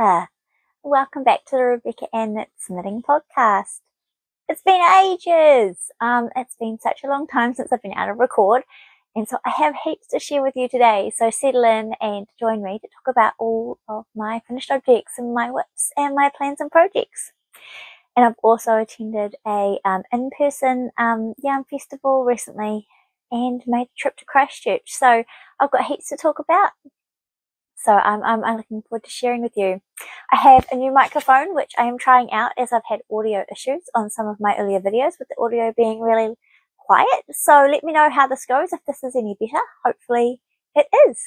Rebecca. Welcome back to the Rebecca and Knits Knitting Podcast. It's been ages. It's been such a long time since I've been able to record, and so I have heaps to share with you today. So settle in and join me to talk about all of my finished objects and my whips and my plans and projects. And I've also attended a in-person yarn festival recently and made a trip to Christchurch. So I've got heaps to talk about. So I'm looking forward to sharing with you. I have a new microphone which I am trying out as I've had audio issues on some of my earlier videos with the audio being really quiet. So let me know how this goes, if this is any better. Hopefully it is.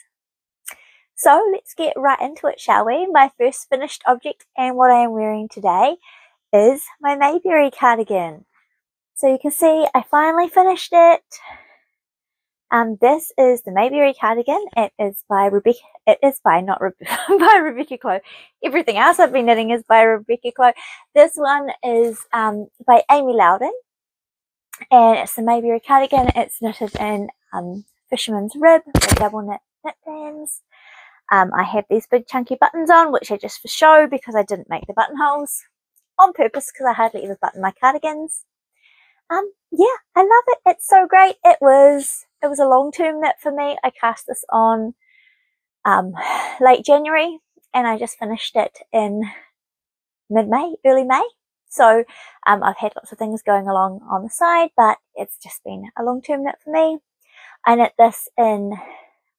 So let's get right into it, shall we? My first finished object and what I am wearing today is my Maybury cardigan. So you can see I finally finished it. This is the Maybury cardigan. It is by Rebecca. It is by not by Rebecca Clow. Everything else I've been knitting is by Rebecca Clow. This one is by Amy Lauder, and it's the Maybury cardigan. It's knitted in fisherman's rib with double knit bands. I have these big chunky buttons on, which are just for show because I didn't make the buttonholes on purpose because I hardly ever button my cardigans. Yeah, I love it. It's so great. It was a long-term knit for me. I cast this on late January and I just finished it in mid-May, early May. So I've had lots of things going along on the side, but it's just been a long-term knit for me. I knit this in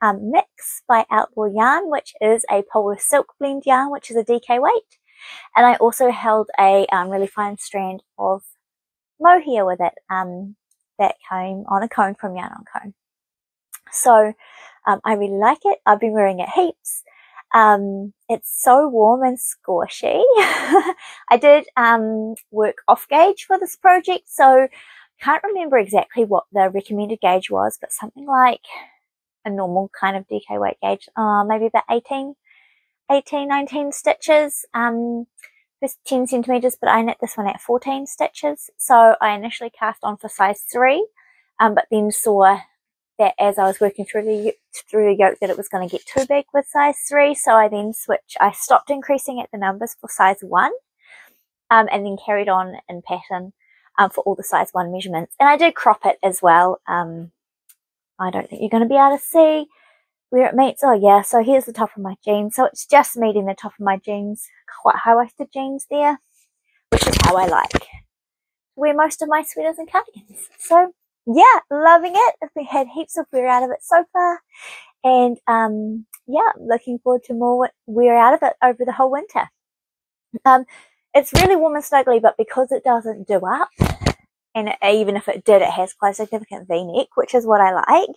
Mix by Outlaw Yarn, which is a polar silk blend yarn, which is a DK weight. And I also held a really fine strand of mohair with it that came on a cone from Yarn on Cone. So I really like it. I've been wearing it heaps. It's so warm and squishy. I did work off gauge for this project, so can't remember exactly what the recommended gauge was, but something like a normal kind of DK weight gauge, maybe about 19 stitches. This 10 centimeters, but I knit this one at 14 stitches. So I initially cast on for size 3, but then saw that as I was working through the yoke that it was going to get too big with size 3. So I then switched. I stopped increasing at the numbers for size 1, and then carried on in pattern for all the size 1 measurements. And I did crop it as well. I don't think you're going to be able to see where it meets. Oh yeah, so here's the top of my jeans. So it's just meeting the top of my jeans, quite high-waisted jeans there, which is how I like to wear most of my sweaters and cardigans. So yeah, loving it. I've had heaps of wear out of it so far, and yeah, looking forward to more wear out of it over the whole winter. It's really warm and snuggly, but because it doesn't do up, and even if it did, it has quite a significant V-neck, which is what I like.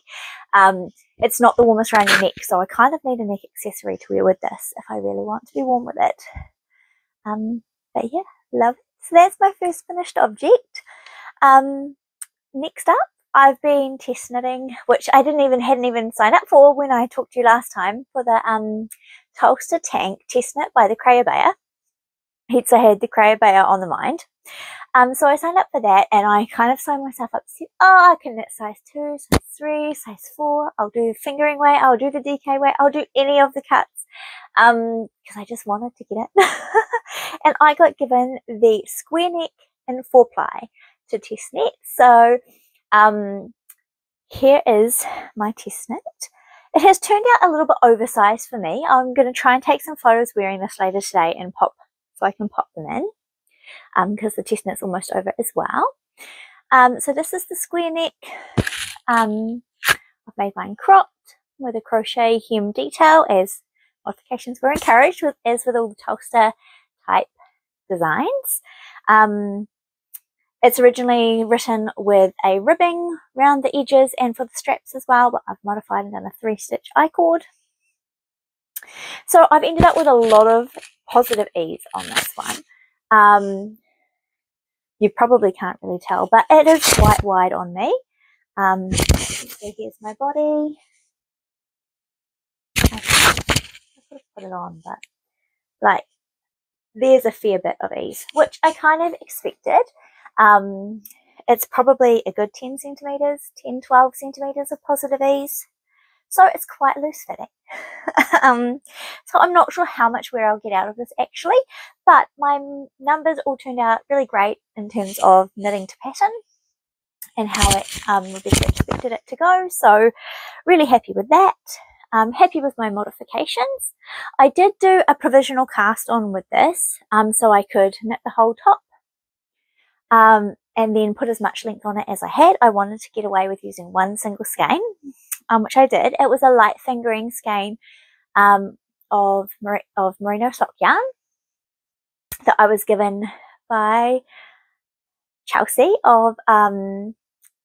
It's not the warmest around your neck, so I kind of need a neck accessory to wear with this if I really want to be warm with it. But yeah, love it. So that's my first finished object. Next up, I've been test knitting, which I hadn't even signed up for when I talked to you last time, for the Tolsta Tank test knit by the Crayobear. Hence I had the Crayobear on the mind. So I signed up for that, and I kind of signed myself up to see, I can knit size 2, size 3, size 4, I'll do the fingering weight, I'll do the DK weight, I'll do any of the cuts, because I just wanted to get it. And I got given the square neck and 4-ply to test knit. So here is my test knit. It has turned out a little bit oversized for me. I'm going to try and take some photos wearing this later today and so I can pop them in. Because the test knit's almost over as well. So this is the square neck. I've made mine cropped with a crochet hem detail, as modifications were encouraged, as with all the Tolsta type designs. It's originally written with a ribbing around the edges and for the straps as well, but I've modified and done a 3-stitch I-cord. So I've ended up with a lot of positive ease on this one. You probably can't really tell, but it is quite wide on me. So here's my body. I could have put it on, but like, there's a fair bit of ease, which I kind of expected. It's probably a good 10 centimeters, 10, 12 centimeters of positive ease. so it's quite loose fitting. So I'm not sure how much wear I'll get out of this actually, but my numbers all turned out really great in terms of knitting to pattern and how it Rebecca expected it to go. So really happy with that. Happy with my modifications. I did do a provisional cast on with this, so I could knit the whole top and then put as much length on it as I had. I wanted to get away with using one single skein, which I did. It was a light fingering skein of merino sock yarn that I was given by Chelsea of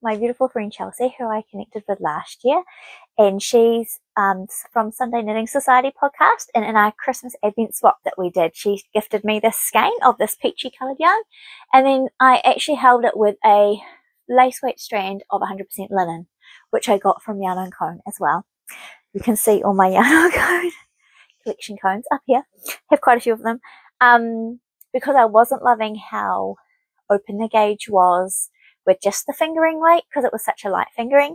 my beautiful friend Chelsea, who I connected with last year, and she's from Sunday Knitting Society podcast, and in our Christmas Advent swap that we did, she gifted me this skein of this peachy coloured yarn, and then I actually held it with a lace weight strand of 100% linen, which I got from Yarn on Cone as well. You can see all my Yarn on Cone collection cones up here. Have quite a few of them, because I wasn't loving how open the gauge was with just the fingering weight, because it was such a light fingering.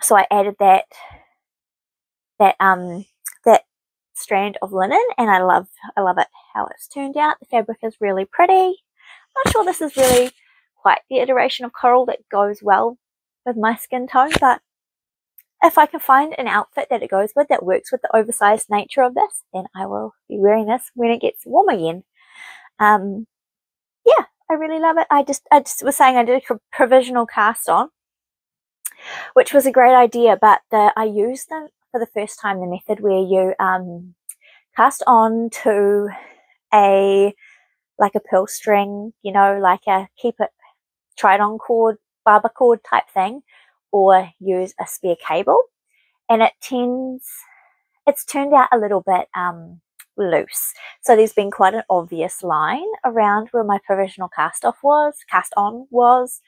So I added that strand of linen, and I love it how it's turned out. The fabric is really pretty. Not sure this is really quite the iteration of coral that goes well with my skin tone, but if I can find an outfit that it goes with that works with the oversized nature of this, then I will be wearing this when it gets warm again. Yeah, I really love it. I just was saying I did a provisional cast on, which was a great idea, but I used them for the first time, the method where you cast on to like a pearl string, you know, like a keep it tried on cord, barber cord type thing, or use a spare cable, and it's turned out a little bit loose. So there's been quite an obvious line around where my provisional cast on was,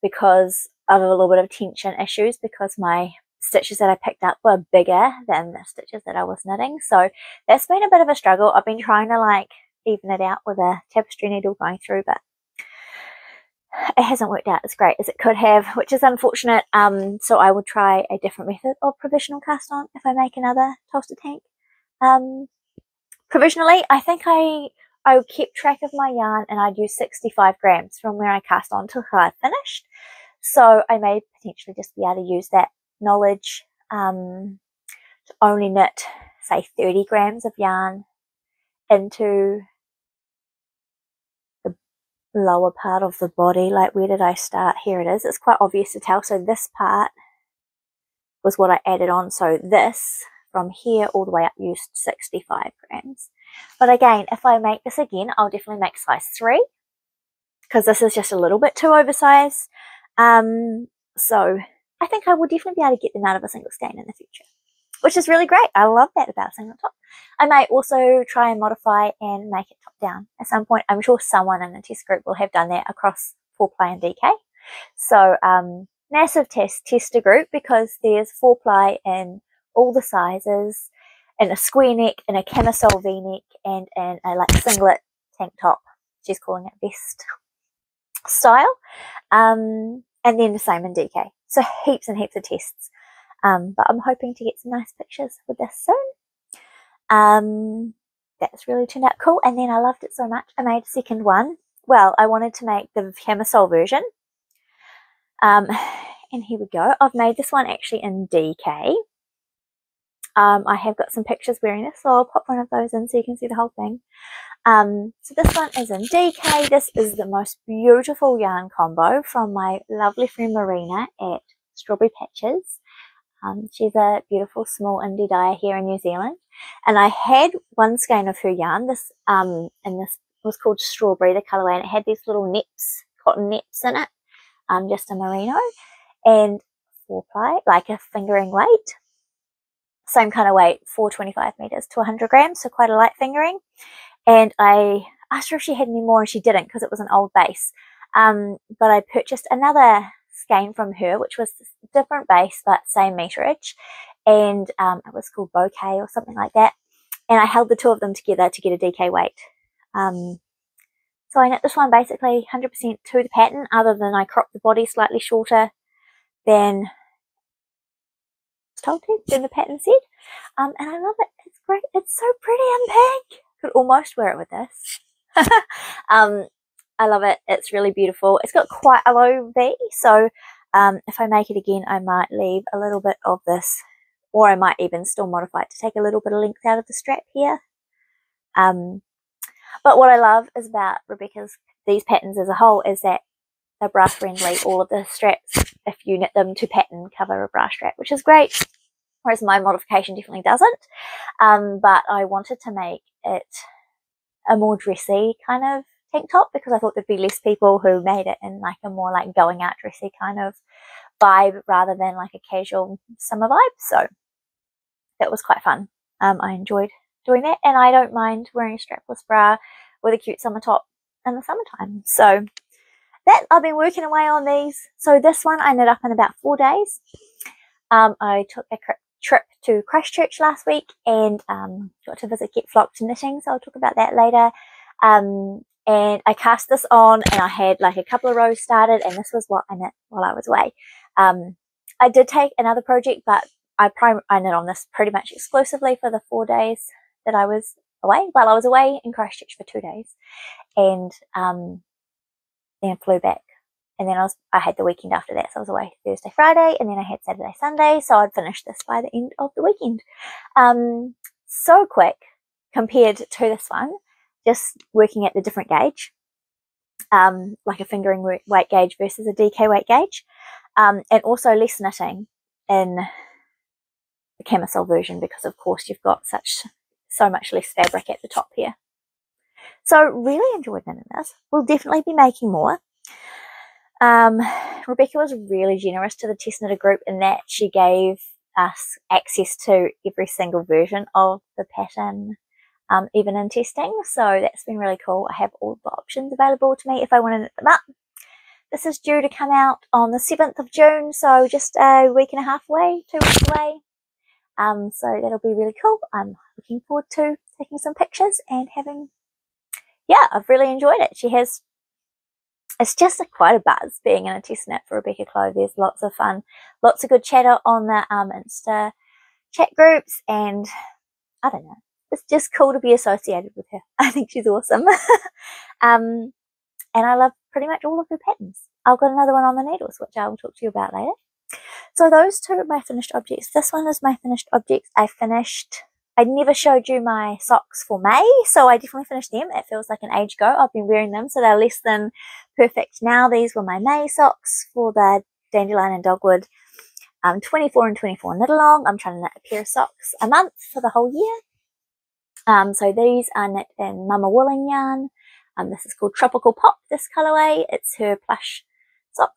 because of a little bit of tension issues, because my stitches that I picked up were bigger than the stitches that I was knitting. So that's been a bit of a struggle. I've been trying to like even it out with a tapestry needle going through, but it hasn't worked out as great as it could have, which is unfortunate. So I will try a different method of provisional cast on if I make another Tolsta Tank. Provisionally, I think I kept track of my yarn, and I'd use 65 grams from where I cast on till I finished. So I may potentially just be able to use that knowledge to only knit, say, 30 grams of yarn into the lower part of the body. Like, where did I start? Here it is. It's quite obvious to tell. So this part was what I added on. So this, from here all the way up, used 65 grams. But again, if I make this again, I'll definitely make size 3, because this is just a little bit too oversized. So I think I will definitely be able to get them out of a single skein in the future, which is really great. I love that about single top. I may also try and modify and make it top down at some point. I'm sure someone in the test group will have done that across 4-ply and DK. So massive tester group, because there's 4-ply in all the sizes, in a square neck, in a camisole v-neck, and in a like singlet tank top. She's calling it vest style. And then the same in DK. So heaps and heaps of tests. But I'm hoping to get some nice pictures with this soon. That's really turned out cool. And then I loved it so much, I made a second one. Well, I wanted to make the camisole version. And here we go. I've made this one actually in DK. I have got some pictures wearing this, so I'll pop one of those in so you can see the whole thing. So this one is in DK. This is the most beautiful yarn combo from my lovely friend Marina at Strawberry Patches. She's a beautiful small indie dyer here in New Zealand, and I had one skein of her yarn. This and this was called Strawberry, the colourway, and it had these little nips, cotton nips in it, just a merino, and 4-ply, like a fingering weight. Same kind of weight, 425 meters to 100 grams, so quite a light fingering. And I asked her if she had any more, and she didn't, because it was an old base. But I purchased another skein from her, which was a different base but same meterage, and it was called Bouquet or something like that. And I held the two of them together to get a DK weight. So I knit this one basically 100% to the pattern, other than I cropped the body slightly shorter than told to in the pattern set. And I love it. It's great. It's so pretty and pink. Could almost wear it with this. I love it. It's really beautiful. It's got quite a low V, so if I make it again, I might leave a little bit of this, or I might even still modify it to take a little bit of length out of the strap here. But what I love is about these patterns as a whole is that they're bra friendly. All of the straps, if you knit them to pattern, cover a bra strap, which is great. Whereas my modification definitely doesn't. But I wanted to make it a more dressy kind of tank top because I thought there'd be less people who made it in like a more like going out dressy kind of vibe rather than like a casual summer vibe. So that was quite fun. I enjoyed doing that, and I don't mind wearing a strapless bra with a cute summer top in the summertime. So that I've been working away on these. So this one I knit up in about 4 days. I took a trip to Christchurch last week and got to visit Get Flocked Knitting, so I'll talk about that later. And I cast this on and I had like a couple of rows started, and this was what I knit while I was away. I did take another project, but I knit on this pretty much exclusively for the 4 days that I was away. Well, I was away in Christchurch for 2 days and then flew back. And then I had the weekend after that, so I was away Thursday, Friday, and then I had Saturday, Sunday, so I'd finish this by the end of the weekend. So quick compared to this one, just working at the different gauge, like a fingering weight gauge versus a DK weight gauge, and also less knitting in the camisole version because, of course, you've got so much less fabric at the top here. So really enjoyed knitting this. We'll definitely be making more. Rebecca was really generous to the test knitter group in that she gave us access to every single version of the pattern, even in testing. So that's been really cool. I have all the options available to me if I want to knit them up. This is due to come out on the 7th of June, so just a week and a half away, 2 weeks away. So that'll be really cool. I'm looking forward to taking some pictures and I've really enjoyed it. It's just quite a buzz being in a test knit for Rebecca Clove. There's lots of fun, lots of good chatter on the Insta chat groups, and I don't know, it's just cool to be associated with her. I think she's awesome. And I love pretty much all of her patterns. I've got another one on the needles, which I will talk to you about later. So those two are my finished objects. This one is my finished objects. I never showed you my socks for May, so I definitely finished them. It feels like an age ago. I've been wearing them, so they're less than perfect now. These were my May socks for the Dandelion and Dogwood 24 and 24 knit along. I'm trying to knit a pair of socks a month for the whole year. So these are knit in Mamawooling yarn. This is called Tropical Pop, this colourway. It's her plush sock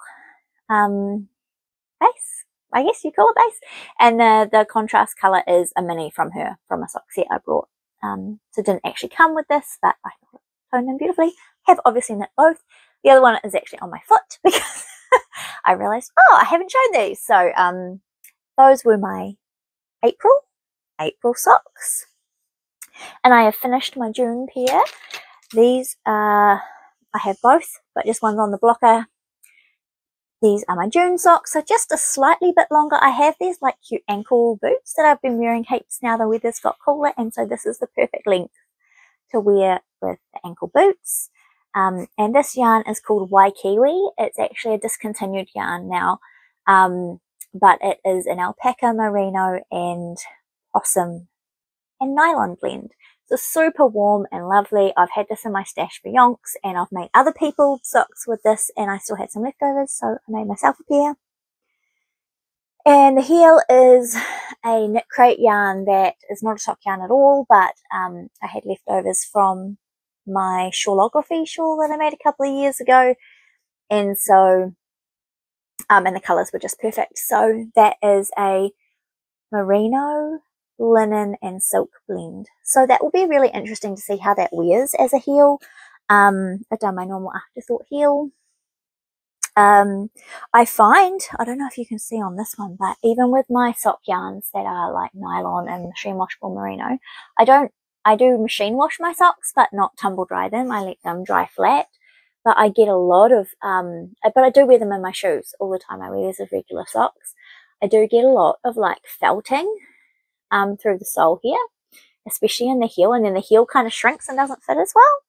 base, I guess you call it base. And the contrast colour is a mini from a sock set I brought. So it didn't actually come with this, but I thought it toned them beautifully. Have obviously knit both. The other one is actually on my foot because I realised, I haven't shown these. So those were my April socks. And I have finished my June pair. These I have both, but just one's on the blocker. These are my June socks, so just a slightly bit longer. I have these like cute ankle boots that I've been wearing heaps now the weather's got cooler, and so this is the perfect length to wear with the ankle boots. And this yarn is called Waikiwi. It's actually a discontinued yarn now, but it is an alpaca, merino, and possum and nylon blend. It's super warm and lovely. I've had this in my stash for yonks, and I've made other people's socks with this, and I still had some leftovers, so I made myself a pair. And the heel is a knit crate yarn that is not a sock yarn at all, but I had leftovers from my shawlography shawl that I made a couple of years ago, and so and the colours were just perfect. So that is a merino, linen and silk blend, so that will be really interesting to see how that wears as a heel. I've done my normal afterthought heel. I find, I don't know if you can see on this one, but even with my sock yarns that are like nylon and machine washable merino, I do machine wash my socks but not tumble dry them. I let them dry flat, but I get a lot of but I do wear them in my shoes all the time. I wear these as regular socks. I do get a lot of like felting through the sole here, especially in the heel, and then the heel kind of shrinks and doesn't fit as well.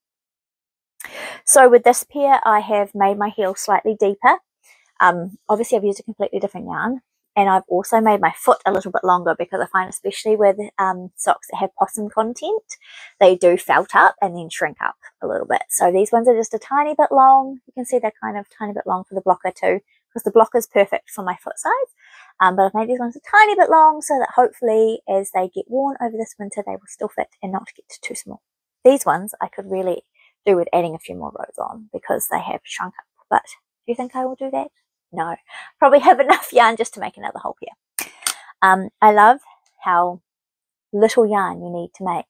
So with this pair, I have made my heel slightly deeper. Obviously I've used a completely different yarn, and I've also made my foot a little bit longer, because I find especially with socks that have possum content, they do felt up and then shrink up a little bit. So these ones are just a tiny bit long. You can see they're kind of tiny bit long for the blocker too, because the blocker is perfect for my foot size. But I've made these ones a tiny bit long so that hopefully as they get worn over this winter, they will still fit and not get too small. These ones I could really do with adding a few more rows on, because they have shrunk up. But do you think I will do that? No, probably have enough yarn just to make another whole pair. I love how little yarn you need to make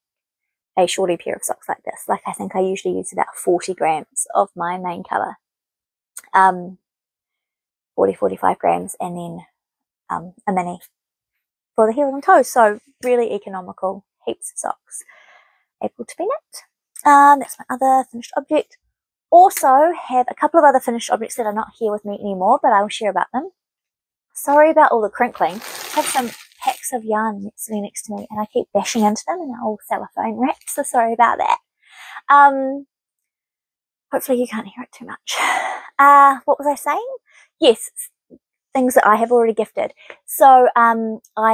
a shorty pair of socks like this. Like, I think I usually use about 40 grams of my main colour, 45 grams, and then a mini for the heels and toes. So really economical, heaps of socks able to be knit. That's my other finished object. Also have a couple of other finished objects that are not here with me anymore, but I will share about them. Sorry about all the crinkling. I have some packs of yarn sitting next to me, and I keep bashing into them, and they're all cellophane wrapped, so sorry about that. Hopefully you can't hear it too much. What was I saying? Yes, things that I have already gifted. So I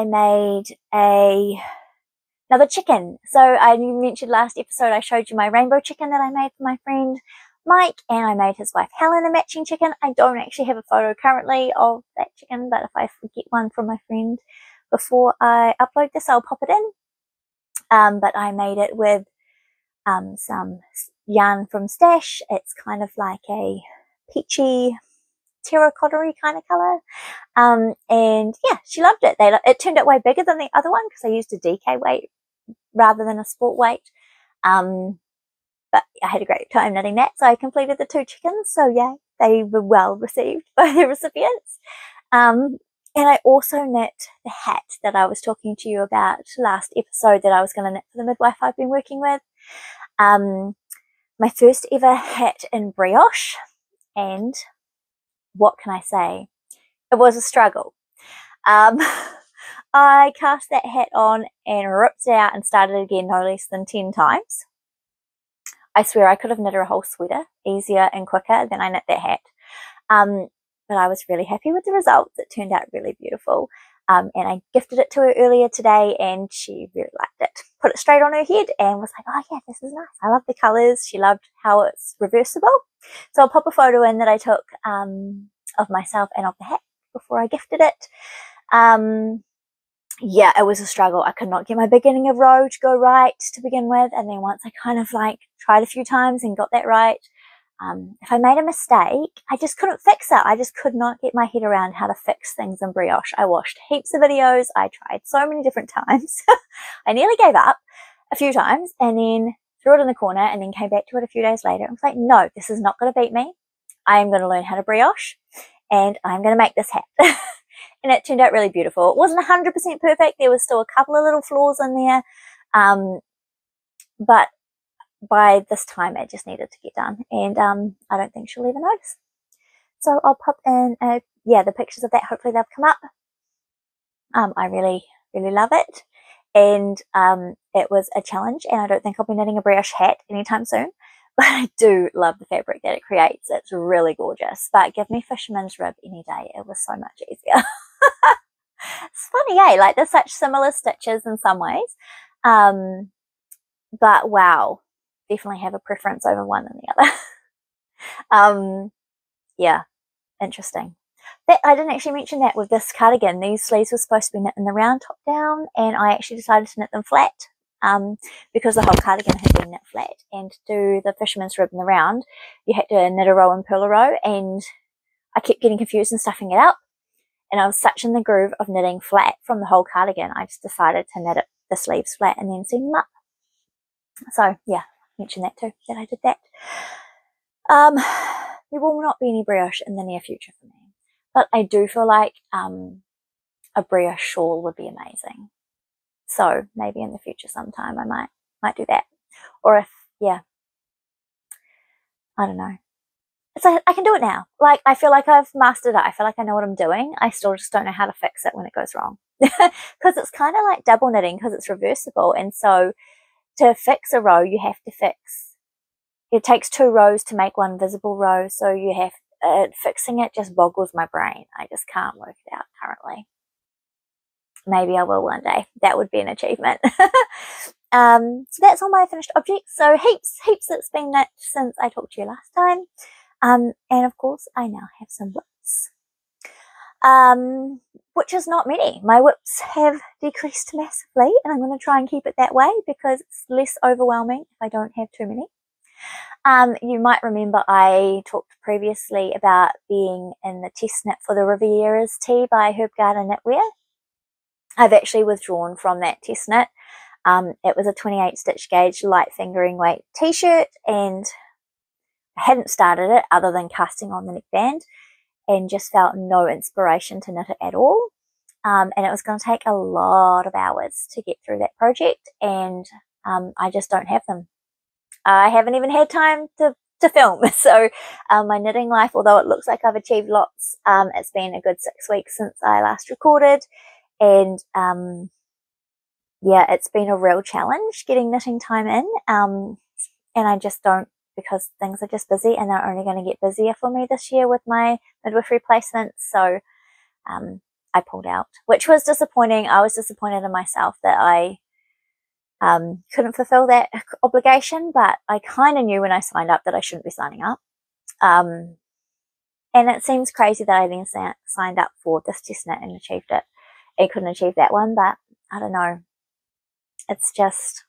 made another chicken. So I mentioned last episode I showed you my rainbow chicken that I made for my friend Mike, and I made his wife Helen a matching chicken. I don't actually have a photo currently of that chicken, but if I get one from my friend before I upload this, I'll pop it in. But I made it with some yarn from Stash. It's kind of like a peachy terracotta-y kind of colour. And yeah, she loved it. It turned out way bigger than the other one, because I used a DK weight rather than a sport weight. But I had a great time knitting that, so I completed the 2 chickens. So yeah, they were well received by the recipients. And I also knit the hat that I was talking to you about last episode that I was going to knit for the midwife I've been working with. My first ever hat in brioche, and what can I say? It was a struggle. I cast that hat on and ripped it out and started again no less than 10 times. I swear I could have knit her a whole sweater easier and quicker than I knit that hat. But I was really happy with the results. It turned out really beautiful. And I gifted it to her earlier today, and she really liked it. Put it straight on her head and was like, oh yeah, this is nice. I love the colours. She loved how it's reversible. So I'll pop a photo in that I took of myself and of the hat before I gifted it. Yeah, it was a struggle. I could not get my beginning of row to go right to begin with, and then once I kind of like tried a few times and got that right, if I made a mistake, I just couldn't fix it. I just could not get my head around how to fix things in brioche. I watched heaps of videos. I tried so many different times. I nearly gave up a few times and then threw it in the corner, and then came back to it a few days later and was like, no, this is not going to beat me. I am going to learn how to brioche, and I'm going to make this hat. And it turned out really beautiful. It wasn't 100% perfect. There was still a couple of little flaws in there. But by this time, it just needed to get done. And I don't think she'll even notice. So I'll pop in, the pictures of that. Hopefully they'll come up. I really, really love it. And it was a challenge. And I don't think I'll be knitting a brioche hat anytime soon. But I do love the fabric that it creates. It's really gorgeous. But give me fisherman's rib any day. It was so much easier. It's funny, eh? Like, there's such similar stitches in some ways. But wow, definitely have a preference over one than the other. Yeah, interesting. I didn't actually mention that with this cardigan. These sleeves were supposed to be knit in the round top down, and I actually decided to knit them flat. Because the whole cardigan had been knit flat, and to do the fisherman's rib in the round, you had to knit a row and purl a row, and I kept getting confused and stuffing it up, and I was such in the groove of knitting flat from the whole cardigan, I just decided to knit the sleeves flat and then seam them up. So yeah, mention that too, that I did that. There will not be any brioche in the near future for me, but I do feel like a brioche shawl would be amazing. So maybe in the future sometime I might do that. Or if, yeah, I don't know. it's like I can do it now. Like, I feel like I've mastered it. I feel like I know what I'm doing. I still just don't know how to fix it when it goes wrong. Because it's kind of like double knitting, because it's reversible. And so to fix a row, you have to fix, it takes 2 rows to make 1 visible row. So you have, fixing it just boggles my brain. I just can't work it out currently. Maybe I will one day. That would be an achievement. So that's all my finished objects. So heaps that's been knit since I talked to you last time. And of course I now have some whips, which is not many. My whips have decreased massively, and I'm going to try and keep it that way because it's less overwhelming if I don't have too many. You might remember I talked previously about being in the test knit for the Riviera's Tea by Herb Garden Knitwear. I've actually withdrawn from that test knit. It was a 28 stitch gauge light fingering weight t-shirt, and I hadn't started it other than casting on the neckband, and just felt no inspiration to knit it at all. And it was going to take a lot of hours to get through that project, and I just don't have them. I haven't even had time to film. So my knitting life, although it looks like I've achieved lots, it's been a good 6 weeks since I last recorded, and yeah, it's been a real challenge getting knitting time in, and I just don't, because things are just busy, and they're only going to get busier for me this year with my midwifery placements. So I pulled out, which was disappointing. I was disappointed in myself that I couldn't fulfill that obligation, but I kind of knew when I signed up that I shouldn't be signing up. And it seems crazy that I then signed up for this test knit and achieved it. I couldn't achieve that one, but I don't know. It's just,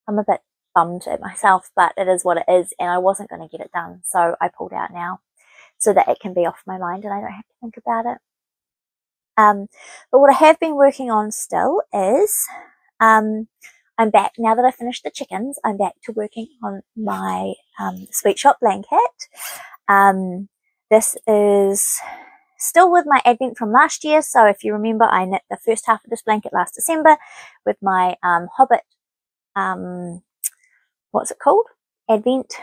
I'm a bit bummed at myself, but it is what it is, and I wasn't going to get it done. So I pulled out now so that it can be off my mind and I don't have to think about it. But what I have been working on still is, I'm back, now that I finished the chickens, I'm back to working on my Sweetshop Blanket. This is still with my advent from last year. So if you remember, I knit the first half of this blanket last December with my Hobbit, what's it called? Advent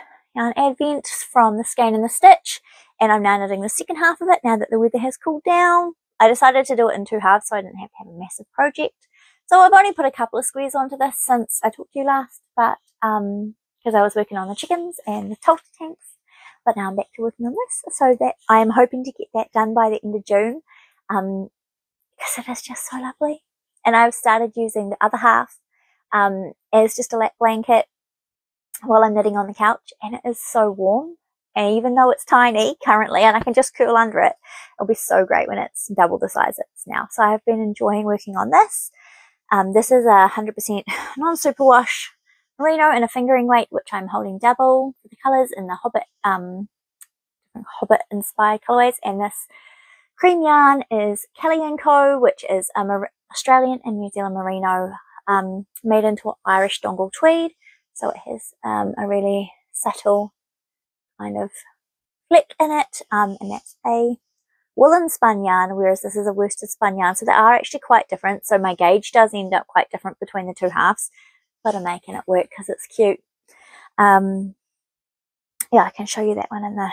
from the Skein and the Stitch. And I'm now knitting the second half of it now that the weather has cooled down. I decided to do it in 2 halves so I didn't have to have a massive project. So I've only put a couple of squares onto this since I talked to you last, but because I was working on the chickens and the Tolsta Tanks. But now I'm back to working on this, so that I am hoping to get that done by the end of June, because it is just so lovely. And I've started using the other half as just a lap blanket while I'm knitting on the couch, and it is so warm. And even though it's tiny currently and I can just curl under it, it'll be so great when it's double the size it's now. So I've been enjoying working on this. This is a 100% non-superwash merino in a fingering weight, which I'm holding double for the colours in the Hobbit inspired colourways. And this cream yarn is Kelly & Co, which is Australian and New Zealand merino, made into Irish dongle tweed. So it has a really subtle kind of flick in it, and that's a woolen spun yarn, whereas this is a worsted spun yarn. So they are actually quite different. So my gauge does end up quite different between the 2 halves, but I'm making it work because it's cute. Yeah, I can show you that one in the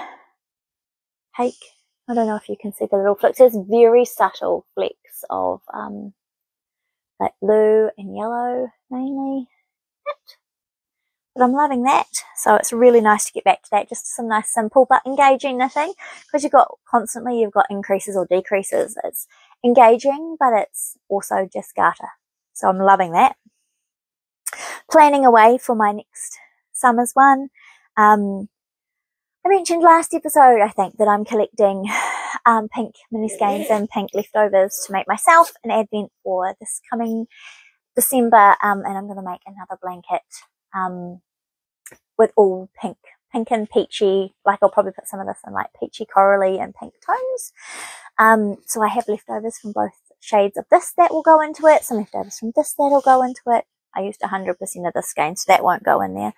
cake. I don't know if you can see the little flicks. There's very subtle flecks of like blue and yellow mainly. But I'm loving that. So it's really nice to get back to that. Just some nice, simple but engaging knitting, because you've got increases or decreases. It's engaging, but it's also just garter. So I'm loving that. Planning away for my next summer's one. I mentioned last episode, I think, that I'm collecting pink mini skeins and pink leftovers to make myself an advent for this coming December, and I'm going to make another blanket with all pink and peachy. Like, I'll probably put some of this in like peachy corally and pink tones. So I have leftovers from both shades of this that will go into it, some leftovers from this that'll go into it. I used 100% of this skein, so that won't go in there.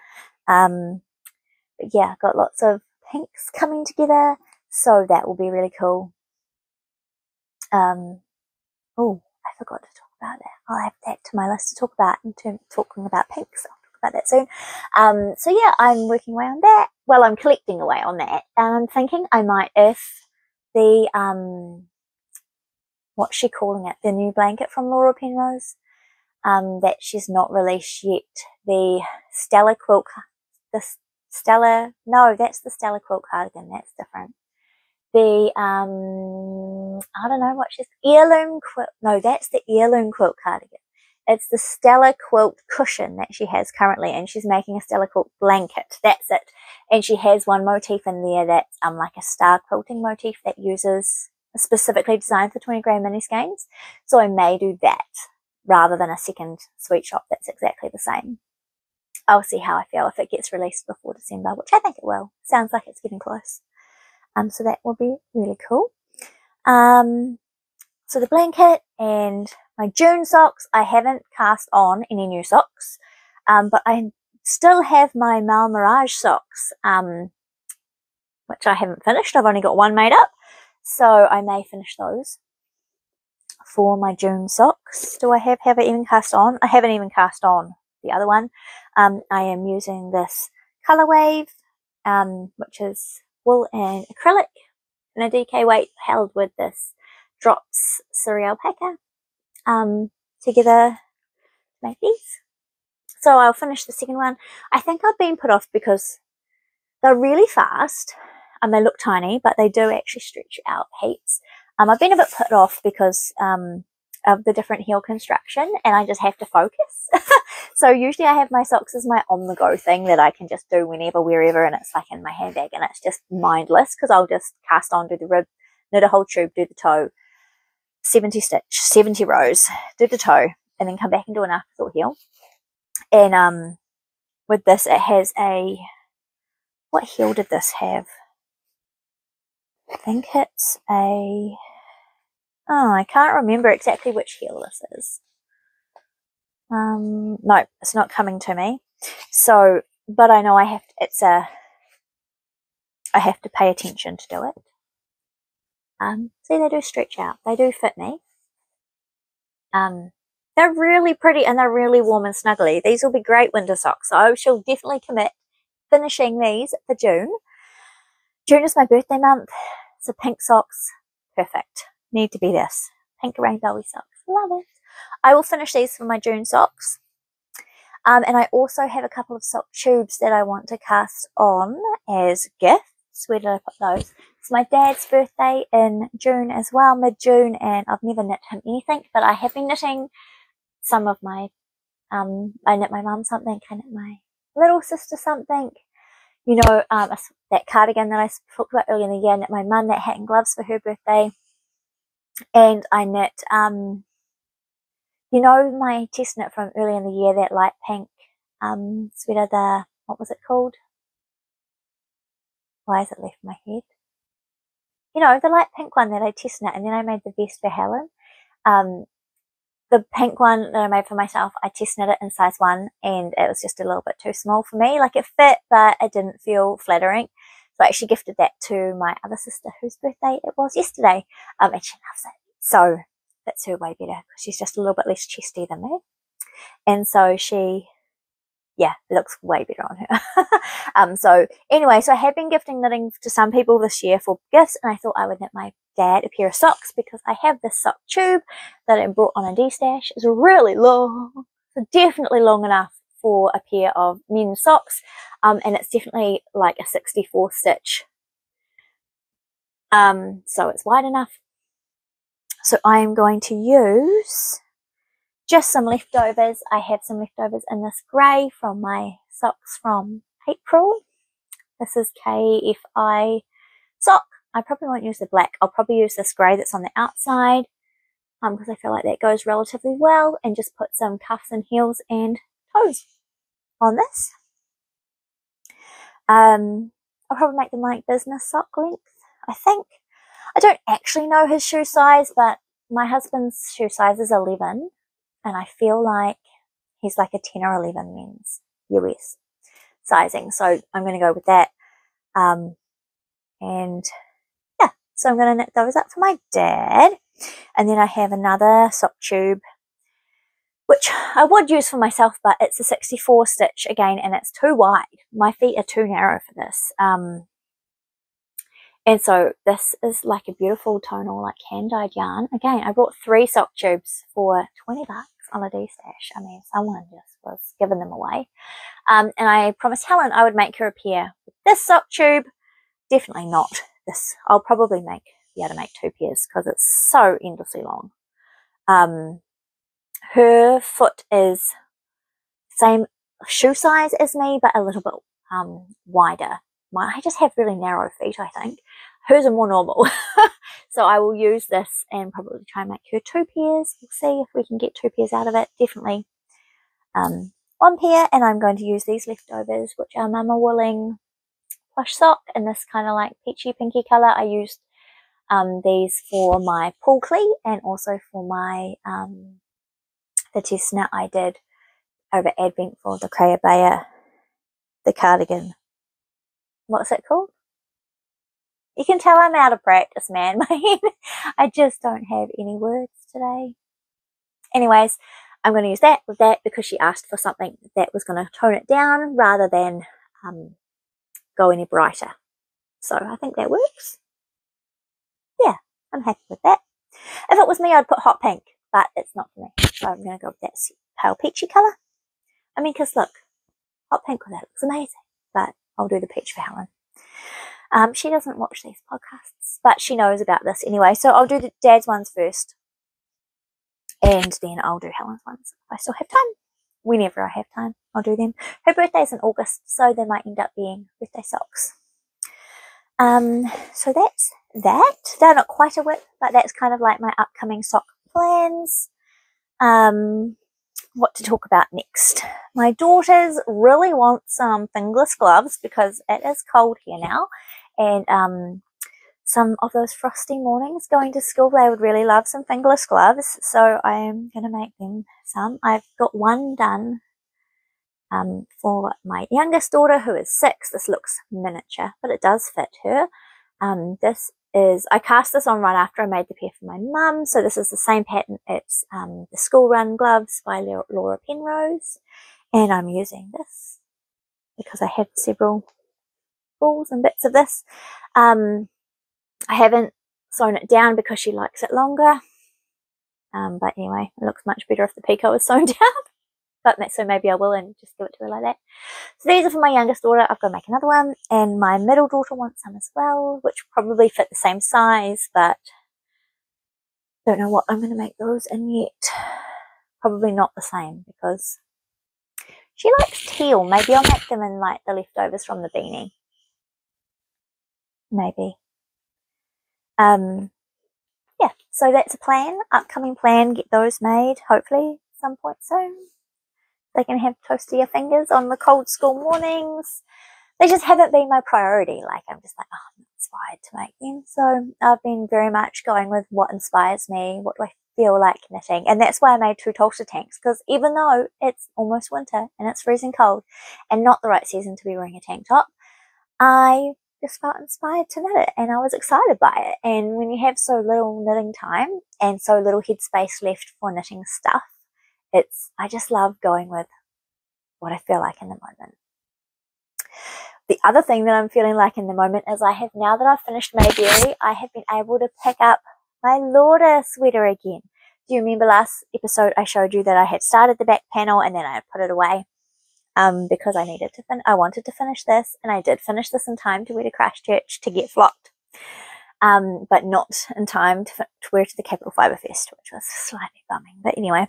But yeah, I've got lots of pinks coming together, so that will be really cool. Oh, I forgot to talk about that. I'll add that to my list to talk about in terms of talking about pinks. I'll talk about that soon. So yeah, I'm working away on that. Well, I'm collecting away on that, and I'm thinking I might, if the what's she calling it, the new blanket from Laura Penrose, that she's not released yet, the Stella quilt, that's the Stella quilt cardigan, that's different. The I don't know what she's, heirloom quilt, no, that's the heirloom quilt cardigan. It's the Stella quilt cushion that she has currently, and she's making a Stella quilt blanket. That's it. And she has one motif in there that's like a star quilting motif that uses specifically designed for 20 grey mini skeins. So I may do that rather than a second Sweetshop that's exactly the same. I'll see how I feel if it gets released before December, which I think it will. Sounds like it's getting close. So that will be really cool. So the blanket and my June socks, I haven't cast on any new socks, but I still have my Marl Mirage socks, which I haven't finished. I've only got one made up, so I may finish those for my June socks. Do I have I even cast on? I haven't even cast on the other one. I am using this Colour Wave, which is wool and acrylic, and a DK weight held with this Drops cereal packer together to make these. So I'll finish the second one. I think I've been put off because they're really fast and they look tiny, but they do actually stretch out heaps. I've been a bit put off because of the different heel construction, and I just have to focus. So usually I have my socks as my on-the-go thing that I can just do whenever, wherever, and it's like in my handbag, and it's just mindless because I'll just cast on, do the rib, knit a whole tube, do the toe, 70 stitch, 70 rows, do the toe, and then come back and do an afterthought heel. And with this, it has a, what heel did this have? I think it's a, oh, I can't remember exactly which heel this is. No, it's not coming to me. So, but I know I have to, I have to pay attention to do it. See, they do stretch out. They do fit me. They're really pretty and they're really warm and snuggly. These will be great winter socks. So I shall definitely commit finishing these for June. June is my birthday month. So pink socks, perfect. Need to be this. Pink rainbowy socks. Love it. I will finish these for my June socks. And I also have a couple of sock tubes that I want to cast on as gifts. Where did I put those? It's my dad's birthday in June as well, mid-June, and I've never knit him anything, but I have been knitting some of my, I knit my mum something, I knit my little sister something. You know, that cardigan that I talked about earlier in the year, I knit my mum that hat and gloves for her birthday. And I knit, you know, my test knit from earlier in the year, that light pink sweater, what was it called? Why is it left my head? You know, the light pink one that I test knit, and then I made the vest for Helen. The pink one that I made for myself, I test knit it in size 1, and it was just a little bit too small for me. Like, it fit, but it didn't feel flattering. So I actually gifted that to my other sister, whose birthday it was yesterday. And she loves it. So that's her way better, because she's just a little bit less chesty than me. And so she, yeah, looks way better on her. So anyway, so I have been gifting knitting to some people this year for gifts, and I thought I would knit my dad a pair of socks because I have this sock tube that I brought on a D-stash. It's really long, so definitely long enough for a pair of men's socks, and it's definitely like a 64 stitch. So it's wide enough. So I am going to use just some leftovers. I have some leftovers in this grey from my socks from April. This is KFI sock. I probably won't use the black. I'll probably use this grey that's on the outside, because I feel like that goes relatively well, and just put some cuffs and heels and toes on this. I'll probably make them like business sock length, I think. I don't actually know his shoe size, but my husband's shoe size is 11, and I feel like he's like a 10 or 11 men's US sizing, so I'm going to go with that. And yeah, so I'm going to knit those up for my dad. And then I have another sock tube which I would use for myself, but it's a 64 stitch again, and it's too wide. My feet are too narrow for this. And so this is like a beautiful tonal, like hand-dyed yarn. Again, I brought 3 sock tubes for 20 bucks on a D-stash. I mean, someone just was giving them away. And I promised Helen I would make her a pair with this sock tube. Definitely not this. I'll probably be able to make 2 pairs because it's so endlessly long. Her foot is same shoe size as me, but a little bit wider. I just have really narrow feet, I think. Hers are more normal. So I will use this and probably try and make her 2 pairs. We'll see if we can get 2 pairs out of it. Definitely 1 pair, and I'm going to use these leftovers, which are Mamawooling Plush sock in this kind of like peachy pinky colour. I used these for my pool clee and also for my the test knit I did over Advent for the Crayabaya, the cardigan. What's it called? You can tell I'm out of practice, man. I just don't have any words today. Anyways, I'm going to use that with that because she asked for something that was going to tone it down rather than go any brighter. So I think that works. Yeah, I'm happy with that. If it was me, I'd put hot pink, but it's not for me. So I'm going to go with that pale peachy colour. I mean, because look, hot pink with that looks amazing, but I'll do the peach for Helen. She doesn't watch these podcasts, but she knows about this anyway. So I'll do the Dad's ones first, and then I'll do Helen's ones if I still have time. Whenever I have time, I'll do them. Her birthday's in August, so they might end up being birthday socks. So that's that. They're not quite a whip, but that's kind of like my upcoming sock plans. What to talk about next. My daughters really want some fingerless gloves because it is cold here now, and some of those frosty mornings going to school, they would really love some fingerless gloves, so I am going to make them some. I've got one done for my youngest daughter who is 6. This looks miniature, but it does fit her. I cast this on right after I made the pair for my mum, so this is the same pattern. It's the School Run Gloves by Laura Penrose, and I'm using this because I have several balls and bits of this. I haven't sewn it down because she likes it longer, but anyway, it looks much better if the picot is sewn down. But so maybe I will and just give it to her like that. So these are for my youngest daughter. I've got to make another one. And my middle daughter wants some as well, which probably fit the same size, but don't know what I'm going to make those in yet. Probably not the same because she likes teal. Maybe I'll make them in like the leftovers from the beanie. Maybe. Yeah, so that's a plan. Upcoming plan, get those made, hopefully, some point soon. They can have toastier fingers on the cold school mornings. They just haven't been my priority. Like, I'm just like, oh, I'm not inspired to make them. So I've been very much going with what inspires me, what do I feel like knitting. And that's why I made 2 Tolsta tanks, because even though it's almost winter and it's freezing cold and not the right season to be wearing a tank top, I just felt inspired to knit it and I was excited by it. And when you have so little knitting time and so little headspace left for knitting stuff, I just love going with what I feel like in the moment. The other thing that I'm feeling like in the moment is now that I've finished Maybury, I have been able to pick up my Lauder sweater again. Do you remember last episode I showed you that I had started the back panel and then I had put it away because I wanted to finish this, and I did finish this in time to wear to Christchurch to get flocked, but not in time to wear to the Capital Fibre Fest, which was slightly bumming. But anyway.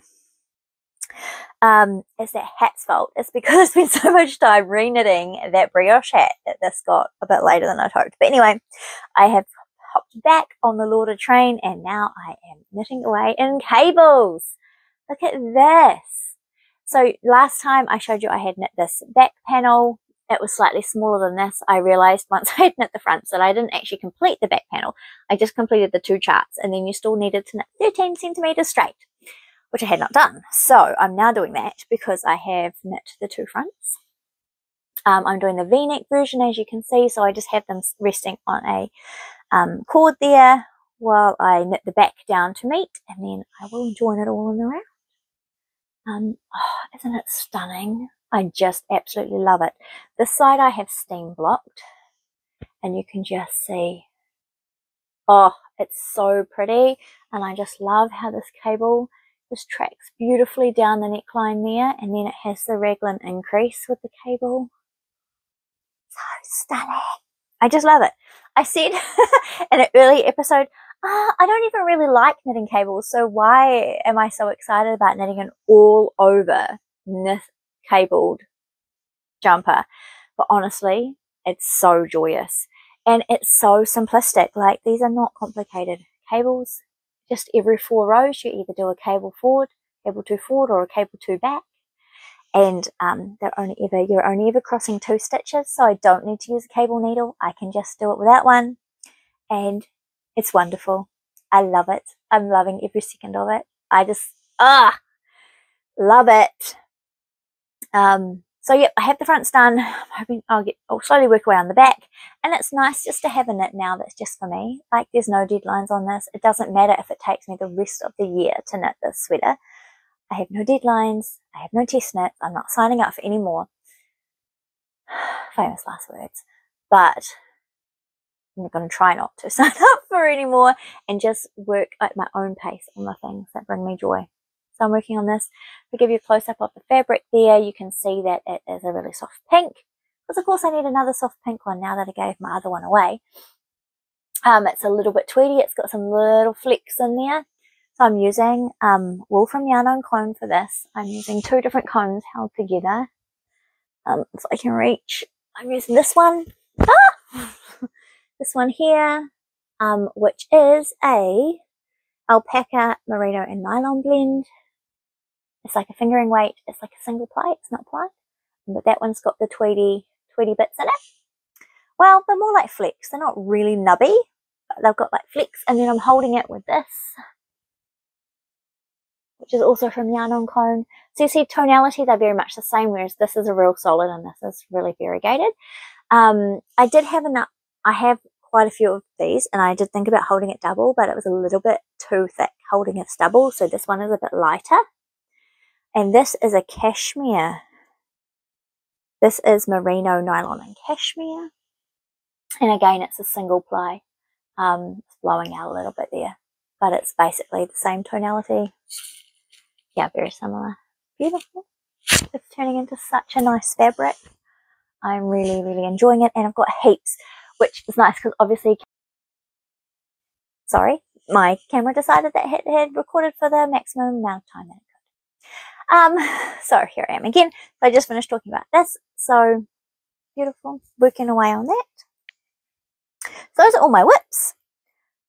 It's that hat's fault. It's because I spent so much time re-knitting that brioche hat that this got a bit later than I'd hoped. But anyway, I have hopped back on the Lauder train and now I am knitting away in cables. Look at this. So last time I showed you I had knit this back panel. It was slightly smaller than this. I realized once I had knit the fronts that I didn't actually complete the back panel. I just completed the 2 charts, and then you still needed to knit 13 centimeters straight, which I had not done. So I'm now doing that because I have knit the 2 fronts. I'm doing the V-neck version, as you can see, so I just have them resting on a cord there while I knit the back down to meet, and then I will join it all in the round. Oh, isn't it stunning? I just absolutely love it. This side I have steam blocked, and you can just see, oh, it's so pretty. And I just love how this cable just tracks beautifully down the neckline there, and then it has the raglan increase with the cable. So stunning. I just love it. I said in an early episode, I don't even really like knitting cables, so why am I so excited about knitting an all over knit cabled jumper? But honestly, it's so joyous, and it's so simplistic. Like, these are not complicated cables. Just every 4 rows you either do a cable forward, cable 2 forward, or a cable 2 back, and you're only ever crossing 2 stitches, so I don't need to use a cable needle. I can just do it without one, and it's wonderful. I love it. I'm loving every second of it. I just love it. So yep, I have the fronts done. I'm hoping I'll slowly work away on the back, and it's nice just to have a knit now that's just for me. Like, there's no deadlines on this. It doesn't matter if it takes me the rest of the year to knit this sweater. I have no deadlines. I have no test knits. I'm not signing up for any more. Famous last words. But I'm going to try not to sign up for any more and just work at my own pace on the things that bring me joy. So I'm working on this. To give you a close-up of the fabric there, you can see that it is a really soft pink. Because of course I need another soft pink one now that I gave my other one away. It's a little bit tweedy. It's got some little flecks in there. So I'm using wool from Yarn on Clone for this. I'm using 2 different cones held together. If I can reach, I'm using this one. This one here, which is a alpaca, merino, and nylon blend. It's like a fingering weight. It's like a single ply. It's not plied. But that one's got the tweedy bits in it. Well, they're more like flecks. They're not really nubby, but they've got like flecks. And then I'm holding it with this, which is also from Yarn on Cone. So you see tonality, they're very much the same, whereas this is a real solid and this is really variegated. I have quite a few of these, and I did think about holding it double, but it was a little bit too thick holding it double, so this one is a bit lighter. And this is a cashmere. This is merino, nylon, and cashmere. And again, it's a single ply. It's blowing out a little bit there, but it's basically the same tonality. Yeah, very similar. Beautiful. It's turning into such a nice fabric. I'm really, really enjoying it, and I've got heaps, which is nice because obviously, sorry, my camera decided that it had recorded for the maximum amount of time that it could. So here I am again. So I just finished talking about this. So beautiful, working away on that. So those are all my whips.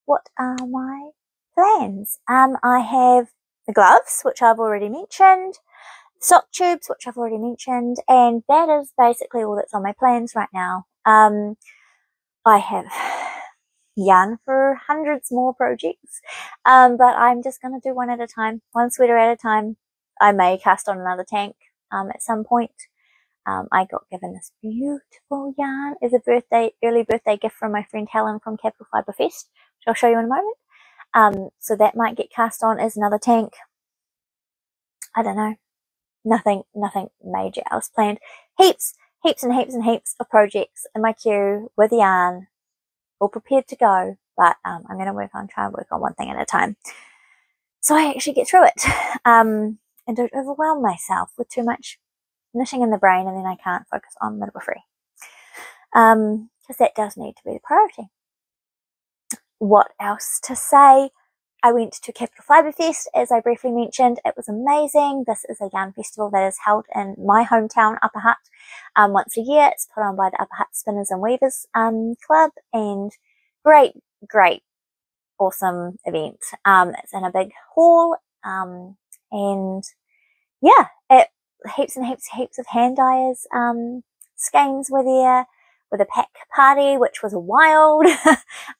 What are my plans? I have the gloves, which I've already mentioned, sock tubes, which I've already mentioned, and that is basically all that's on my plans right now. I have yarn for hundreds more projects, but I'm just going to do one at a time, one sweater at a time. I may cast on another tank at some point. I got given this beautiful yarn as a early birthday gift from my friend Helen from Capital Fibre Fest, which I'll show you in a moment. So that might get cast on as another tank. I don't know. Nothing major else planned. Heaps of projects in my queue with yarn, all prepared to go. But I'm going to try and work on one thing at a time, so I actually get through it and don't overwhelm myself with too much knitting in the brain, and then I can't focus on midwifery, because that does need to be the priority. What else to say? I went to Capital Fibre Fest, as I briefly mentioned. It was amazing. This is a yarn festival that is held in my hometown, Upper Hutt, once a year. It's put on by the Upper Hutt Spinners and Weavers Club, and great, awesome event. It's in a big hall, and yeah, heaps of hand dyers, skeins were there, with a pack party, which was wild.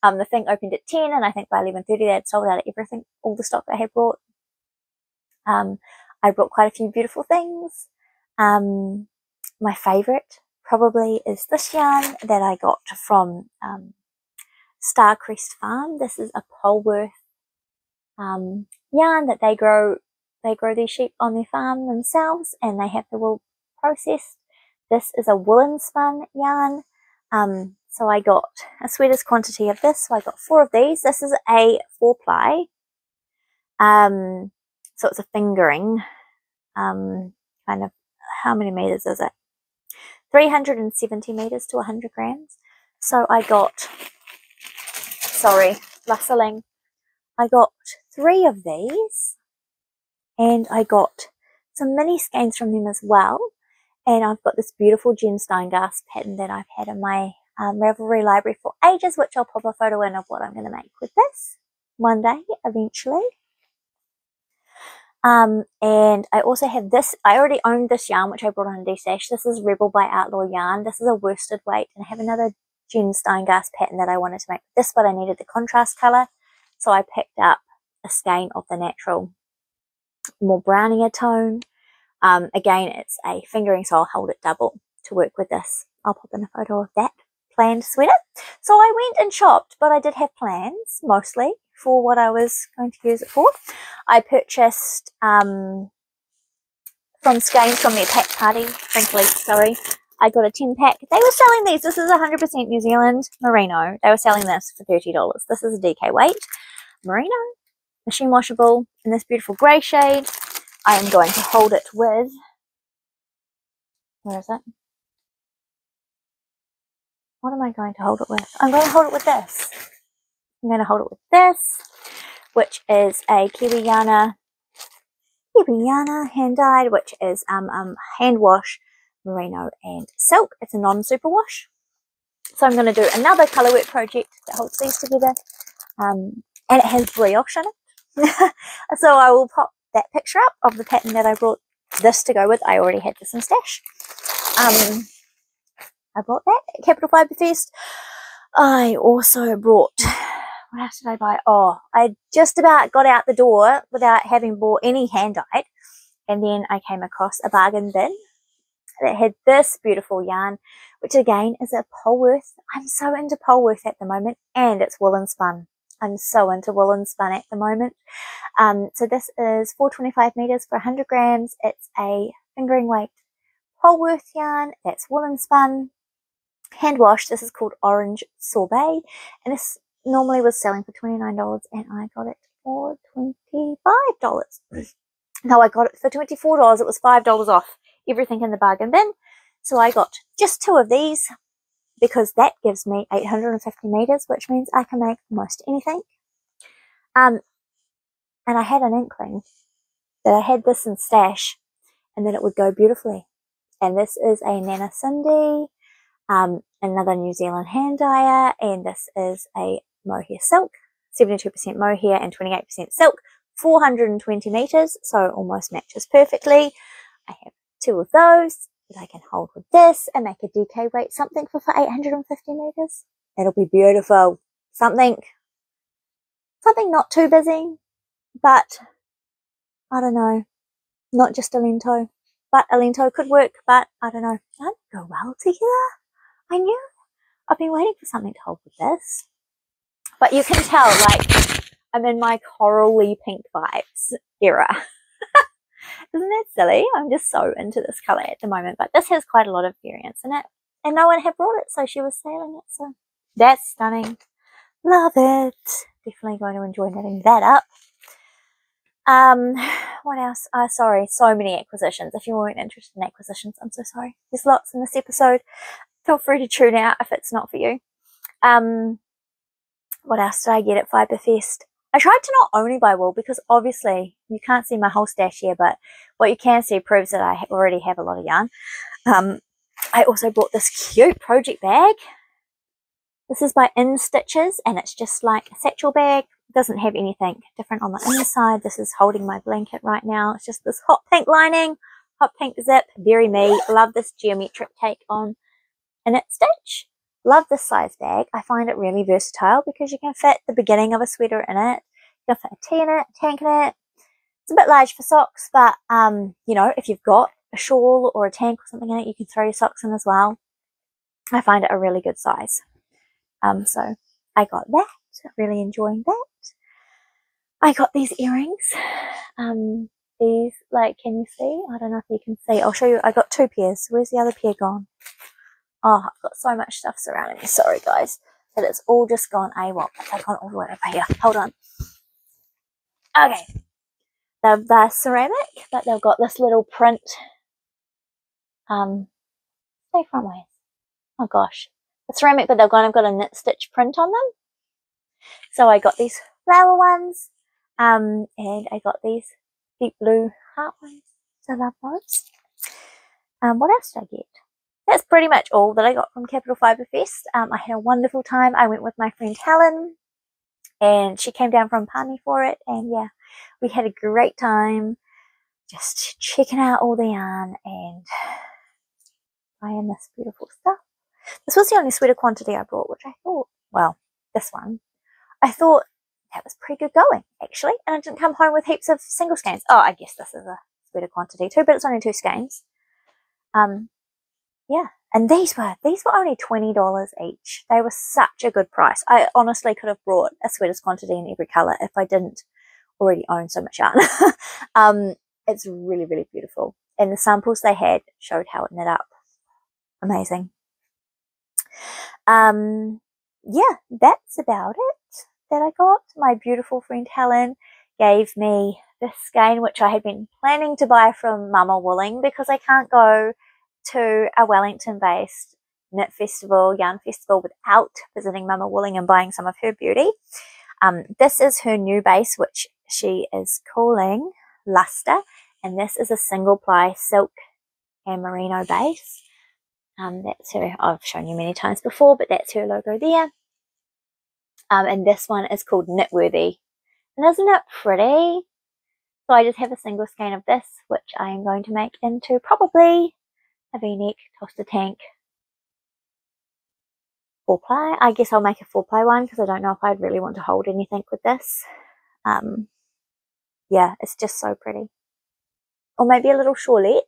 The thing opened at 10, and I think by 11:30 they had sold out of everything, all the stock I had brought. I brought quite a few beautiful things. My favourite probably is this yarn that I got from Starcrest Farm. This is a Polworth yarn that they grow they grow these sheep on their farm themselves, and they have the wool processed. This is a woolen spun yarn. So I got a sweater's quantity of this. So I got 4 of these. This is a 4-ply. So it's a fingering. Kind of, how many meters is it? 370 meters to 100 grams. So I got, rustling. I got 3 of these, and I got some mini skeins from them as well. And I've got this beautiful gemstone glass pattern that I've had in my Ravelry library for ages, which I'll pop a photo in of what I'm going to make with this one day, eventually. And I also have this. I already owned this yarn, which I brought on D-Stash. This is Rebel by Outlaw Yarn. This is a worsted weight, and I have another gemstone glass pattern that I wanted to make with this, but I needed the contrast colour. So I picked up a skein of the natural, more brownier tone. Again, it's a fingering, so I'll hold it double to work with this. I'll pop in a photo of that planned sweater. So I went and shopped, but I did have plans, mostly, for what I was going to use it for. I purchased from skeins from their pack party, frankly, sorry. I got a 10-pack. They were selling these. This is 100% New Zealand merino. They were selling this for $30. This is a DK weight merino, machine washable, in this beautiful grey shade. I am going to hold it with, where is it? What am I going to hold it with? I'm going to hold it with this. I'm going to hold it with this, which is a Kiwiyana hand dyed, which is hand wash, merino and silk. It's a non-super wash. So I'm going to do another colourwork project that holds these together, and it has brioche in it. So I will pop that picture up of the pattern that I brought this to go with. I already had this in stash. I brought that at Capital Fibre Fest. I also brought, what else did I buy? Oh, I just about got out the door without having bought any hand dyed, and then I came across a bargain bin that had this beautiful yarn, which again is a Polworth. I'm so into Polworth at the moment, and it's woolen spun. I'm so into woolen spun at the moment. So this is 425 meters for 100 grams. It's a fingering weight Polworth yarn. That's woolen spun, hand washed. This is called Orange Sorbet, and this normally was selling for $29, and I got it for $25. No, I got it for $24. It was $5 off everything in the bargain bin. So I got just 2 of these, because that gives me 850 meters, which means I can make almost anything. And I had an inkling that I had this in stash and that it would go beautifully. And this is a Nana Cindy, another New Zealand hand dyer, and this is a mohair silk, 72% mohair and 28% silk, 420 meters, so almost matches perfectly. I have 2 of those that I can hold with this and make a DK weight something for 850 meters. It'll be beautiful. Something not too busy, but I don't know, not just a lento, but a lento could work, but I don't know, that'd go well together. I knew. I've been waiting for something to hold with this, but you can tell, like, I'm in my corally pink vibes era. Isn't that silly? I'm just so into this colour at the moment, but this has quite a lot of variance in it, and no one had brought it, so she was selling it, so that's stunning. Love it. Definitely going to enjoy knitting that up. What else? Sorry, so many acquisitions. If you weren't interested in acquisitions, I'm so sorry. There's lots in this episode. Feel free to tune out if it's not for you. What else did I get at Fibre Fest? I tried to not only buy wool, because obviously you can't see my whole stash here, but what you can see proves that I already have a lot of yarn. I also bought this cute project bag. This is by In Stitches, and it's just like a satchel bag. It doesn't have anything different on the inside. This is holding my blanket right now. It's just this hot pink lining, hot pink zip, very me. Love this geometric take on a knit stitch. Love this size bag. I find it really versatile because you can fit the beginning of a sweater in it. You can fit a tee in it, a tank in it. It's a bit large for socks, but you know, if you've got a shawl or a tank or something in it, you can throw your socks in as well. I find it a really good size. So I got that. Really enjoying that. I got these earrings. these, like, can you see? I don't know if you can see. I'll show you. I got 2 pairs. Where's the other pair gone? Oh, I've got so much stuff surrounding me. Sorry, guys. But it's all just gone AWOL. I've gone all the way over here. Hold on. Okay. They're ceramic, but they've got this little print. Stay front ways. Oh gosh. The ceramic, but they've kind of got a knit stitch print on them. So I got these flower ones. And I got these deep blue heart ones. So I love those. What else did I get? That's pretty much all that I got from Capital Fibre Fest. I had a wonderful time. I went with my friend Helen, and she came down from Pani for it. And yeah, we had a great time just checking out all the yarn and buying this beautiful stuff. This was the only sweater quantity I brought, which I thought, well, this one, I thought that was pretty good going, actually. And I didn't come home with heaps of single skeins. Oh, I guess this is a sweater quantity too, but it's only 2 skeins. Yeah, and these were only $20 each. They were such a good price. I honestly could have brought a sweater's quantity in every colour if I didn't already own so much yarn. It's really, really beautiful. And the samples they had showed how it knit up. Amazing. Yeah, that's about it that I got. My beautiful friend Helen gave me this skein, which I had been planning to buy from Mamawooling because I can't go to a Wellington-based knit festival, yarn festival, without visiting Mamawooling and buying some of her beauty. This is her new base, which she is calling Luster, and this is a single ply silk and merino base. That's her. I've shown you many times before, but that's her logo there. And this one is called Knitworthy. And isn't it pretty? So I just have a single skein of this, which I am going to make into probably a V-neck Tolsta Tank 4-ply. I guess I'll make a 4-ply one because I don't know if I'd really want to hold anything with this. Yeah, it's just so pretty. Or maybe a little shawlette.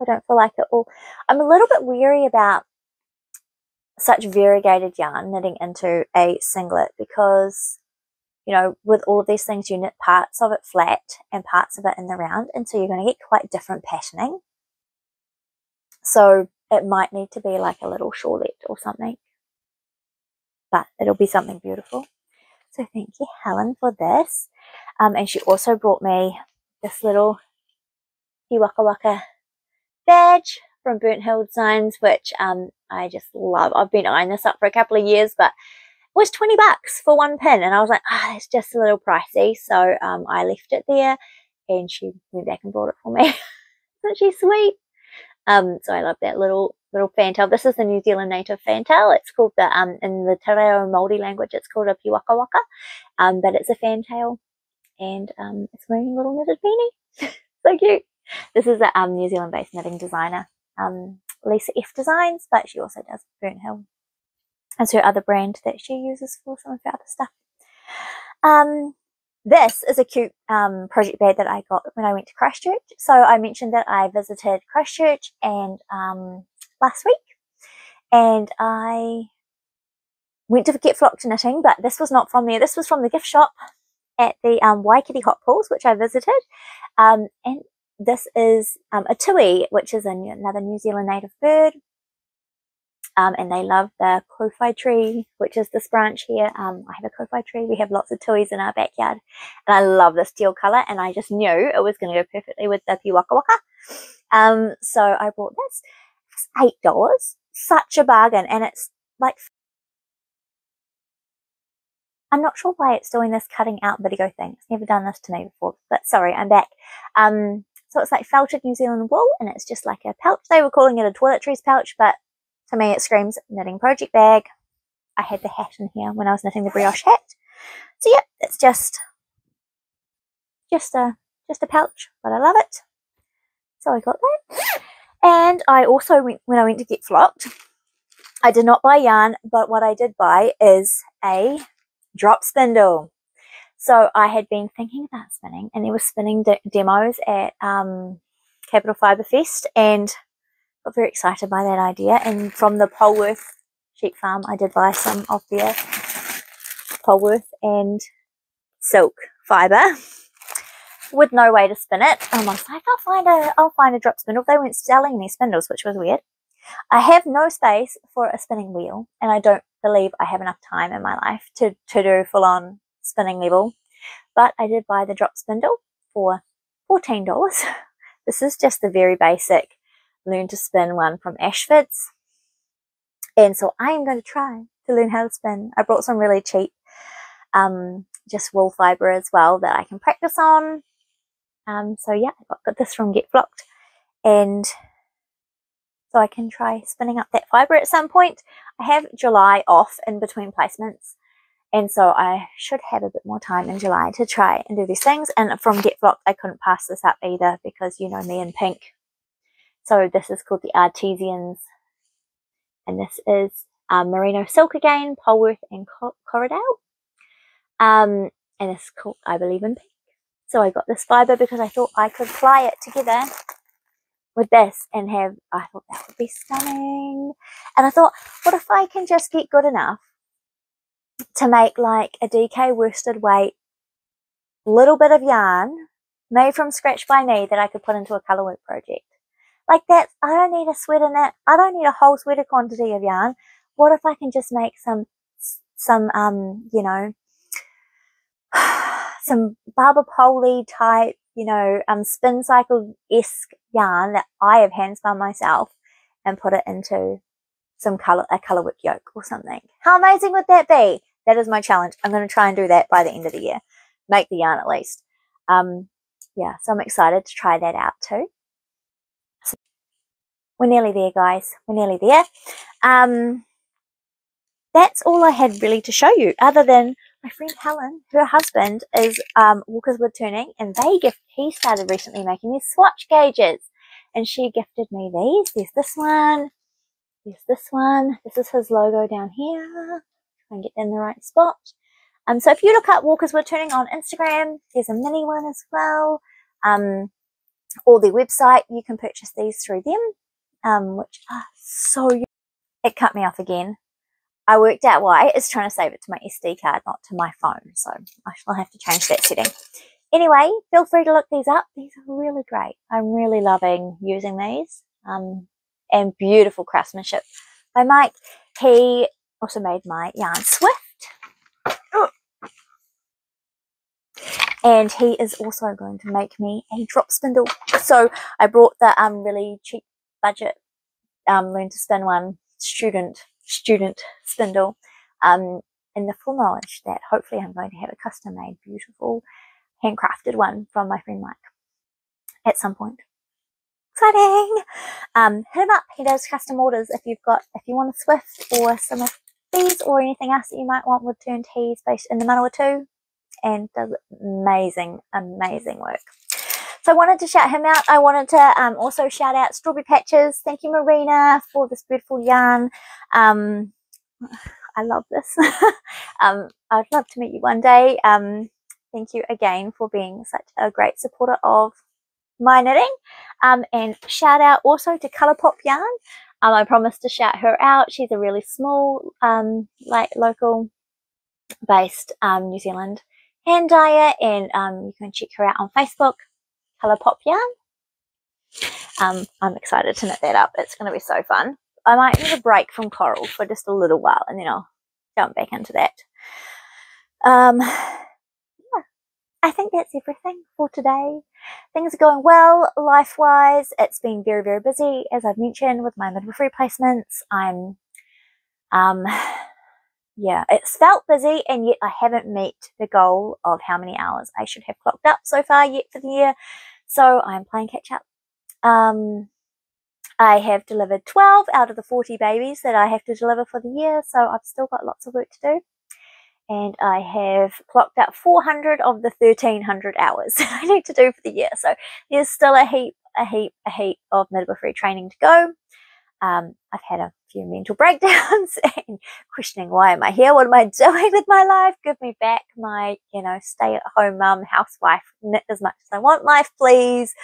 I don't feel like it all. I'm a little bit weary about such variegated yarn knitting into a singlet because, you know, with all of these things, you knit parts of it flat and parts of it in the round, and so you're going to get quite different patterning. So it might need to be like a little shawlette or something, but it'll be something beautiful. So thank you, Helen, for this. And she also brought me this little Waka Waka badge from Burnt Hill Designs, which I just love. I've been eyeing this up for a couple of years, but it was $20 for 1 pin, and I was like, it's just a little pricey, so I left it there, and she went back and bought it for me. Isn't she sweet? So I love that little fantail. This is the New Zealand native fantail. It's called the in the Te Reo Māori language, it's called a piwaka waka, but it's a fantail, and it's wearing a little knitted beanie. So cute. This is a New Zealand-based knitting designer, Lisa F Designs, but she also does Burnt Hill. That's her other brand that she uses for some of her other stuff. This is a cute project bag that I got when I went to Christchurch. So I mentioned that I visited Christchurch and last week, and I went to get flocked knitting, but this was not from there. This was from the gift shop at the Waikiki Hot Pools, which I visited, and this is a tui, which is another New Zealand native bird. And they love the kowhai tree, which is this branch here. I have a kowhai tree. We have lots of tuis in our backyard. And I love this teal colour, and I just knew it was going to go perfectly with the piwaka waka. So I bought this. It's $8. Such a bargain. And it's like, I'm not sure why it's doing this cutting out video thing. It's never done this to me before. But sorry, I'm back. So it's like felted New Zealand wool, and it's just like a pouch. They were calling it a toiletries pouch, but to me it screams knitting project bag. I had the hat in here when I was knitting the brioche hat. So yeah, it's just a pouch, but I love it. So I got that. And I also when I went to get flocked, I did not buy yarn, but what I did buy is a drop spindle. So I had been thinking about spinning, and there were spinning demos at Capital Fibre Fest, and got very excited by that idea. And from the Polworth sheep farm, I did buy some of their Polworth and silk fibre. with no way to spin it. I was like, I'll find a drop spindle. They weren't selling any spindles, which was weird. I have no space for a spinning wheel, and I don't believe I have enough time in my life to do full-on spinning level. But I did buy the drop spindle for $14. This is just the very basic learn to spin one from Ashford's. And so I am going to try to learn how to spin. I brought some really cheap just wool fibre as well that I can practice on. So yeah, I got this from Get Flocked, and so I can try spinning up that fibre at some point. I have July off in between placements, and so I should have a bit more time in July to try and do these things. And from Get Flocked, I couldn't pass this up either because you know me in pink. So this is called the Artesians, and this is Merino Silk again, Polworth and Corridale. And it's called I Believe in Pink. So I got this fibre because I thought I could ply it together with this and I thought that would be stunning. And I thought, what if I can just get good enough to make like a DK worsted weight little bit of yarn made from scratch by me that I could put into a colourwork project. Like that, I don't need a sweater knit. I don't need a whole sweater quantity of yarn. What if I can just make some you know, some Barber Poli type, you know, spin cycle-esque yarn that I have hand spun myself and put it into a colourwork yoke or something. How amazing would that be? That is my challenge. I'm going to try and do that by the end of the year. Make the yarn at least. Yeah, so I'm excited to try that out too. So we're nearly there, guys. We're nearly there. That's all I had really to show you, other than my friend Helen, her husband is Walker's Wood Turning, and he started recently making these swatch gauges, and she gifted me these. There's this one. There's this one. This is his logo down here. Try and get in the right spot. So if you look up Walker's Wood Turning on Instagram, there's a mini one as well. Or their website, you can purchase these through them, which are so good. It cut me off again. I worked out why. It's trying to save it to my SD card, not to my phone. So I shall have to change that setting. Anyway, feel free to look these up. These are really great. I'm really loving using these. And beautiful craftsmanship by Mike. He also made my yarn Swift. And he is also going to make me a drop spindle. So I brought the really cheap budget learn to spin one, student spindle, in the full knowledge that hopefully I'm going to have a custom made, beautiful, handcrafted one from my friend Mike at some point. Exciting! Hit him up. He does custom orders if you want a Swift or some of these or anything else that you might want wood turned. He's based in the Manawatu and does amazing work. So I wanted to shout him out. I wanted to also shout out Strawberry Patches. Thank you, Marina, for this beautiful yarn. I love this. I'd love to meet you one day. Thank you again for being such a great supporter of my knitting. And shout out also to Colourpop Yarn. I promised to shout her out. She's a really small, like local based New Zealand hand dyer, and you can check her out on Facebook. Colourpop Yarn. I'm excited to knit that up. It's going to be so fun. I might need a break from coral for just a little while, and then I'll jump back into that. Yeah, I think that's everything for today. Things are going well life-wise. It's been very, very busy, as I've mentioned, with my midwifery placements. Yeah, it's felt busy, and yet I haven't met the goal of how many hours I should have clocked up so far yet for the year. So I'm playing catch up. I have delivered 12 out of the 40 babies that I have to deliver for the year, so I've still got lots of work to do. And I have clocked up 400 of the 1,300 hours that I need to do for the year. So there's still a heap of midwifery training to go. I've had a few mental breakdowns and questioning, why am I here? What am I doing with my life? Give me back my, stay-at-home mum, housewife, knit as much as I want life, please.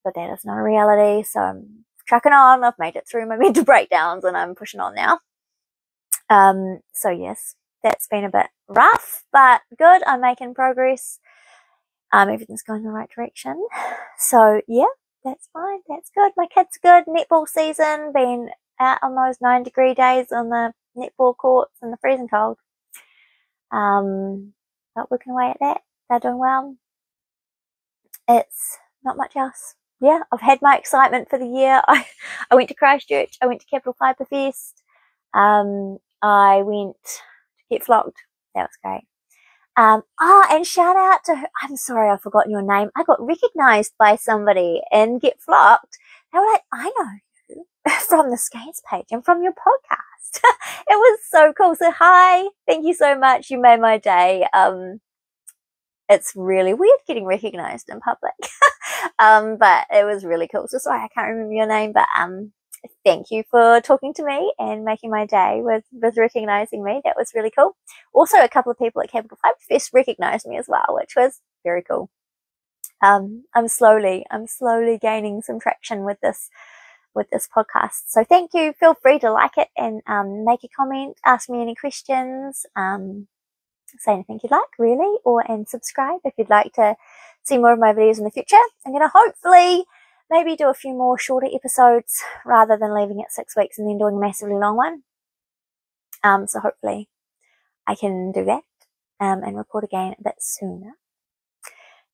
But that is not a reality. So I'm trucking on. I've made it through my mental breakdowns and I'm pushing on now. So yes, that's been a bit rough, but good. I'm making progress. Everything's going in the right direction. So yeah, that's fine. That's good. My kids are good. Netball season, been out on those 9-degree days on the netball courts in the freezing cold. But working away at that. They're doing well. It's not much else. Yeah, I've had my excitement for the year. I went to Christchurch. I went to Capital Fibre Fest. I went to Get Flogged. That was great. And shout out to her. I'm sorry, I've forgotten your name. I got recognised by somebody in Get Flocked. They were like, I know you from the Skates page and from your podcast. It was so cool. So hi, thank you so much. You made my day. It's really weird getting recognised in public. But it was really cool. So sorry, I can't remember your name, but thank you for talking to me and making my day with recognising me. That was really cool. Also, a couple of people at Capital Fibre Fest recognised me as well, which was very cool. I'm slowly gaining some traction with this podcast. So thank you. Feel free to like it and make a comment, ask me any questions, say anything you'd like, really, and subscribe if you'd like to see more of my videos in the future. I'm going to hopefully maybe do a few more shorter episodes rather than leaving it 6 weeks and then doing a massively long one. So hopefully I can do that and record again a bit sooner.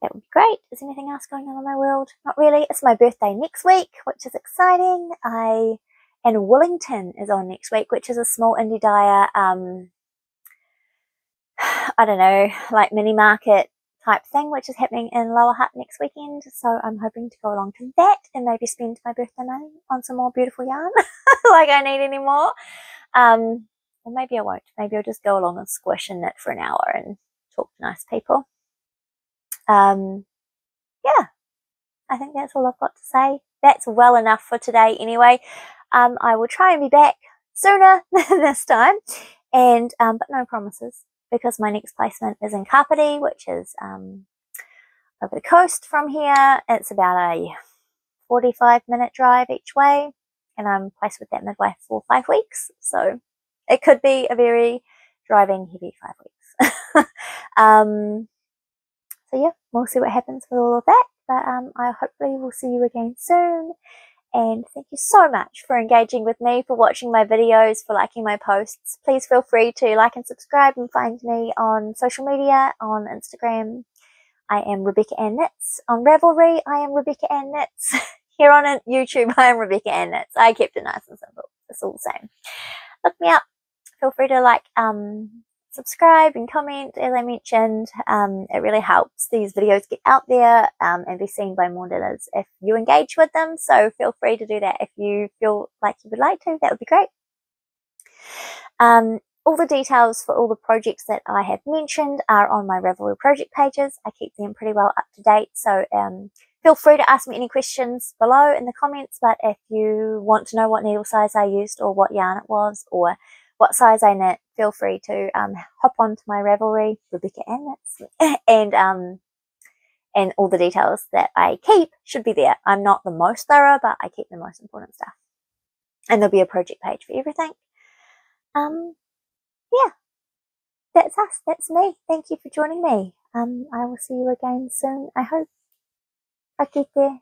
That would be great. Is anything else going on in my world? Not really. It's my birthday next week, which is exciting. And Wellington is on next week, which is a small indie dyer, I don't know, like mini market type thing, which is happening in Lower Hutt next weekend. So I'm hoping to go along to that and maybe spend my birthday money on some more beautiful yarn, like I need any more. Or maybe I won't. Maybe I'll just go along and squish and knit for an hour and talk to nice people. Yeah, I think that's all I've got to say. That's well enough for today anyway. I will try and be back sooner this time, and but no promises, because my next placement is in Kapiti, which is over the coast from here. It's about a 45-minute drive each way, and I'm placed with that midwife for 5 weeks, so it could be a very driving heavy 5 weeks. So yeah, we'll see what happens with all of that, but I hopefully will see you again soon. And thank you so much for engaging with me, for watching my videos, for liking my posts. Please feel free to like and subscribe and find me on social media, on Instagram. I am Rebecca Ann Knits. On Ravelry, I am Rebecca Ann Knits. Here on YouTube, I am Rebecca Ann Knits. I kept it nice and simple. It's all the same. Look me up. Feel free to like, subscribe and comment, as I mentioned. It really helps these videos get out there and be seen by more knitters if you engage with them. So feel free to do that if you feel like you would like to. That would be great. All the details for all the projects that I have mentioned are on my Ravelry project pages. I keep them pretty well up to date. So feel free to ask me any questions below in the comments. But if you want to know what needle size I used or what yarn it was or what size I knit, feel free to hop onto my Ravelry, Rebecca Ann Knits, and all the details that I keep should be there. I'm not the most thorough, but I keep the most important stuff. And there'll be a project page for everything. Yeah, that's us. That's me. Thank you for joining me. I will see you again soon, I hope. I get there.